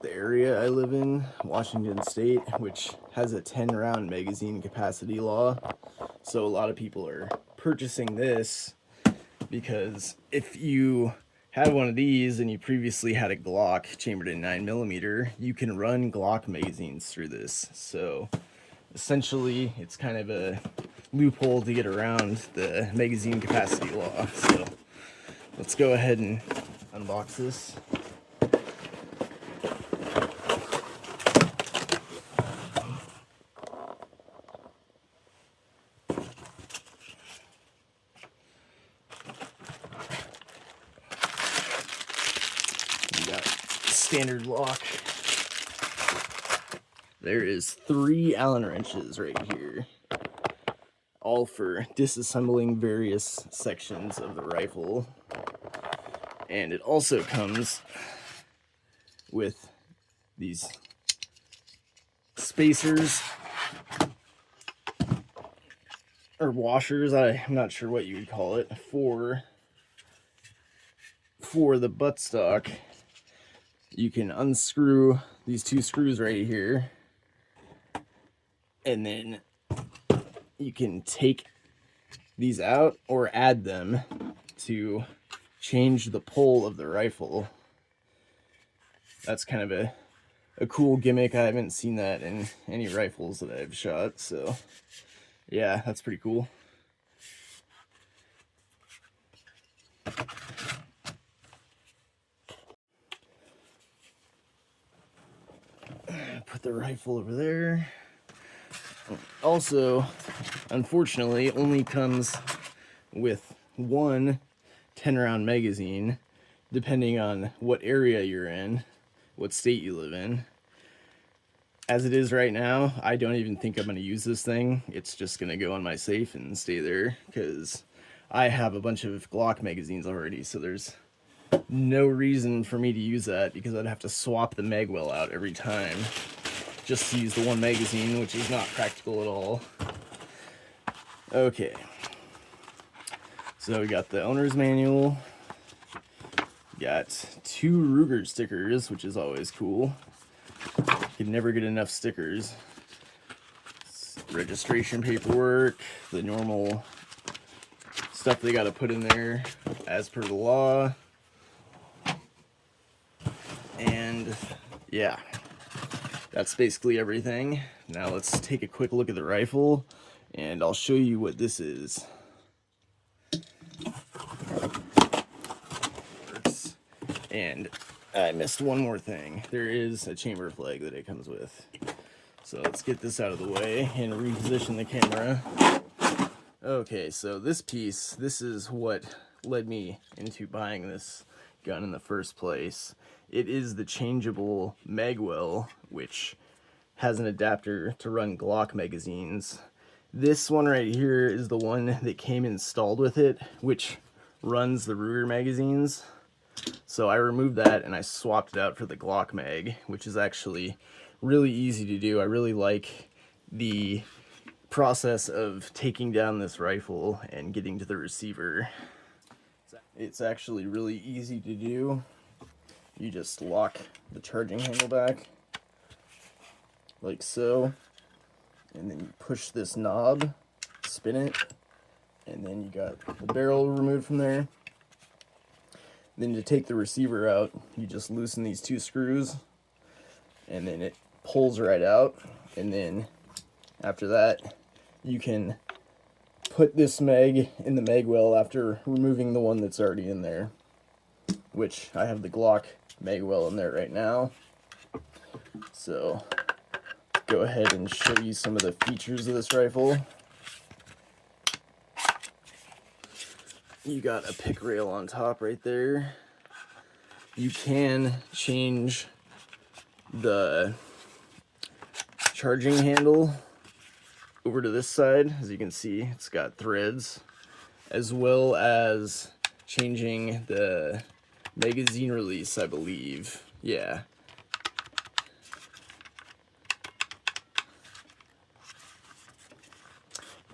the area I live in, Washington State, which has a 10-round magazine capacity law. So a lot of people are purchasing this because if you had one of these and you previously had a Glock chambered in 9mm, you can run Glock magazines through this. So essentially, it's kind of a loophole to get around the magazine capacity law. So let's go ahead and unbox this. We got standard lock. There is 3 Allen wrenches right here, all for disassembling various sections of the rifle. And it also comes with these spacers or washers, I'm not sure what you would call it, for the buttstock. You can unscrew these 2 screws right here, and then you can take these out or add them to change the pull of the rifle. That's kind of a cool gimmick. I haven't seen that in any rifles that I've shot, so yeah, that's pretty cool. Put the rifle over there. Also, unfortunately, only comes with one 10-round magazine, depending on what area you're in, what state you live in. As it is right now, I don't even think I'm going to use this thing. It's just going to go on my safe and stay there, because I have a bunch of Glock magazines already, so there's no reason for me to use that, because I'd have to swap the mag well out every time just to use the one magazine, which is not practical at all. Okay, so we got the owner's manual, got 2 Ruger stickers, which is always cool. You can never get enough stickers. Registration paperwork, the normal stuff they got to put in there as per the law. And yeah, that's basically everything. Now let's take a quick look at the rifle, and I'll show you what this is. And I missed one more thing. There is a chamber flag that it comes with. So let's get this out of the way and reposition the camera. Okay, so this piece, this is what led me into buying this gun in the first place. It is the changeable magwell, which has an adapter to run Glock magazines. This one right here is the one that came installed with it, which runs the Ruger magazines. So I removed that and I swapped it out for the Glock mag, which is actually really easy to do. I really like the process of taking down this rifle and getting to the receiver. It's actually really easy to do. You just lock the charging handle back like so, and then you push this knob, spin it, and then you got the barrel removed from there. Then to take the receiver out, you just loosen these 2 screws, and then it pulls right out. And then after that, you can put this mag in the mag well after removing the one that's already in there, which I have the Glock mag well in there right now. So go ahead and show you some of the features of this rifle. You got a pick rail on top right there. You can change the charging handle over to this side. As you can see, it's got threads, as well as changing the magazine release, I believe. Yeah.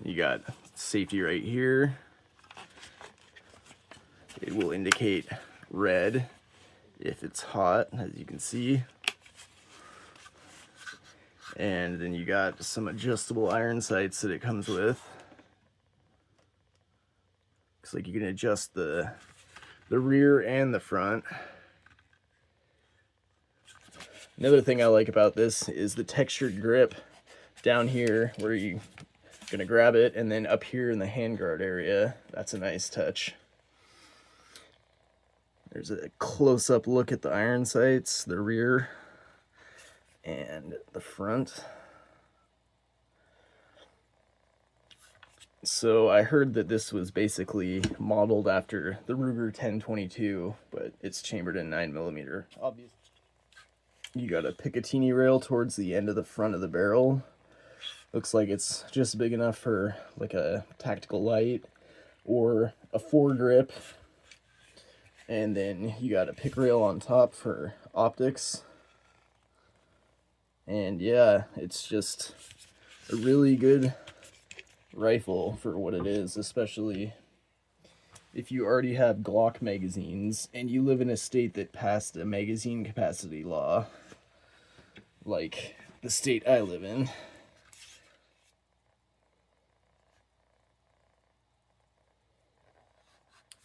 You got safety right here. It will indicate red if it's hot, as you can see. And then you got some adjustable iron sights that it comes with. Looks like you can adjust the rear and the front. Another thing I like about this is the textured grip down here where you're gonna grab it, and then up here in the handguard area. That's a nice touch. There's a close-up look at the iron sights, the rear and the front. So I heard that this was basically modeled after the Ruger 1022, but it's chambered in 9mm. Obviously, you got a Picatinny rail towards the end of the front of the barrel. Looks like it's just big enough for like a tactical light or a foregrip. And then you got a pick rail on top for optics. And yeah, it's just a really good rifle for what it is, especially if you already have Glock magazines and you live in a state that passed a magazine capacity law, like the state I live in.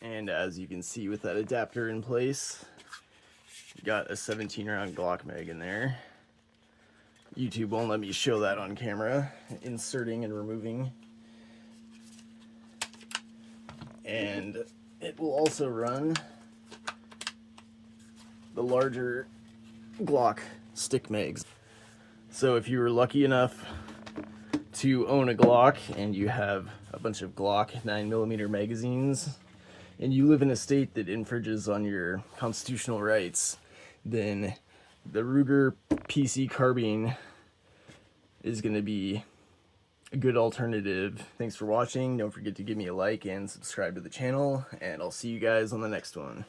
And as you can see with that adapter in place, you got a 17-round Glock mag in there. YouTube won't let me show that on camera, inserting and removing. And it will also run the larger Glock stick mags. So if you were lucky enough to own a Glock and you have a bunch of Glock 9mm magazines, and you live in a state that infringes on your constitutional rights, then the Ruger PC Carbine is going to be a good alternative. Thanks for watching. Don't forget to give me a like and subscribe to the channel, and I'll see you guys on the next one.